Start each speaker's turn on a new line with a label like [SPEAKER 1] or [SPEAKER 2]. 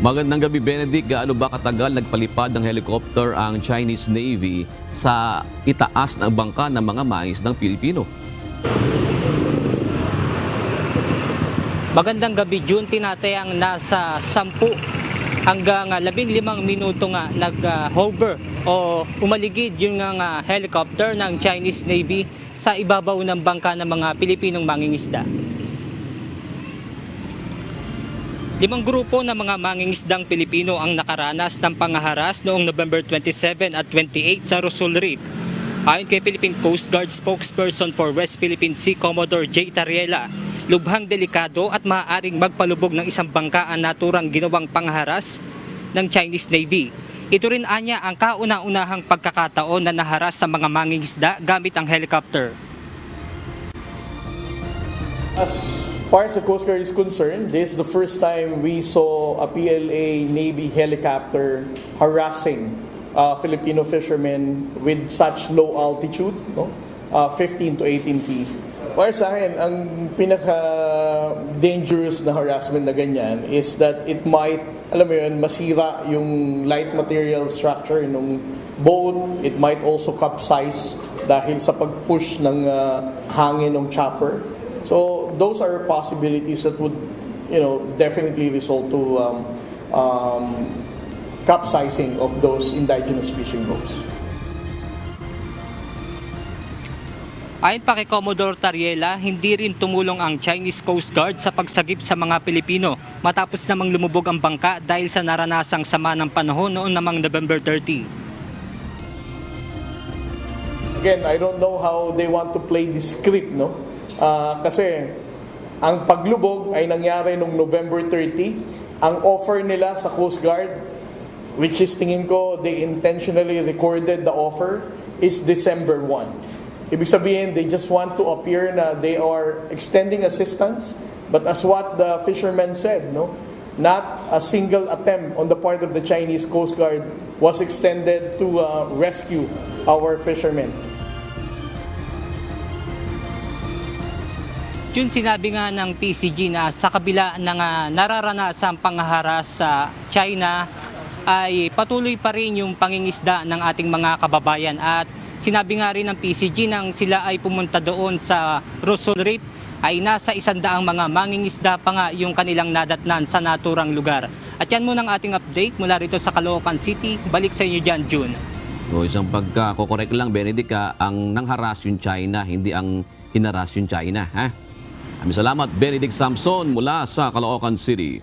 [SPEAKER 1] Magandang gabi, Benedict. Gaano ba katagal nagpalipad ng helicopter ang Chinese Navy sa itaas ng bangka ng mga mangisdang Pilipino?
[SPEAKER 2] Magandang gabi, June. Tinatayang nasa 10 hanggang 15 minuto nga nag-hover o umaligid yung nga helicopter ng Chinese Navy sa ibabaw ng bangka ng mga Pilipinong mangingisda. 5 grupo ng mga mangingisdang Pilipino ang nakaranas ng pangaharas noong November 27 at 28 sa Rosol Reef. Ayon kay Philippine Coast Guard spokesperson for West Philippine Sea Commodore J. Tariela, lubhang delikado at maaaring magpalubog ng isang bangka ang naturang ginawang pangaharas ng Chinese Navy. Ito rin anya ang kauna-unahang pagkakataon na naharas sa mga mangingisda gamit ang helicopter.
[SPEAKER 3] As far as the Coast Guard is concerned, this is the first time we saw a PLA Navy helicopter harassing Filipino fishermen with such low altitude, 15 to 18 feet. Para sa akin, ang pinaka-dangerous na harassment na ganyan is that it might, alam mo yun, masira yung light material structure ng boat. It might also capsize dahil sa pag-push ng hangin ng chopper. So those are possibilities that would, definitely result to capsizing of those indigenous fishing boats.
[SPEAKER 2] Ayon pa kay Commodore Tariela, hindi rin tumulong ang Chinese Coast Guard sa pagsagip sa mga Pilipino matapos namang lumubog ang bangka dahil sa naranasang sama ng panahon noon namang November 30.
[SPEAKER 3] Again, I don't know how they want to play this script, no? Kasi ang paglubog ay nangyari noong November 30. Ang offer nila sa Coast Guard, which is tingin ko they intentionally recorded the offer, is December 1. Ibig sabihin, they just want to appear na they are extending assistance. But as what the fishermen said, not a single attempt on the part of the Chinese Coast Guard was extended to rescue our fishermen.
[SPEAKER 2] Yun sinabi nga ng PCG na sa kabila ng nararanasang pangaharas sa China ay patuloy pa rin yung pangingisda ng ating mga kababayan. At sinabi nga rin ng PCG nang sila ay pumunta doon sa Rosol Reef ay nasa 100 mga mangingisda pa nga yung kanilang nadatnan sa naturang lugar. At yan muna ang ating update mula rito sa Caloocan City. Balik sa inyo dyan, June.
[SPEAKER 1] So, isang pagkakokorek lang, Benedict, ang nangharas yung China, hindi ang hinaras yung China. Ha? Maraming salamat, Benedict Samson mula sa Caloocan City.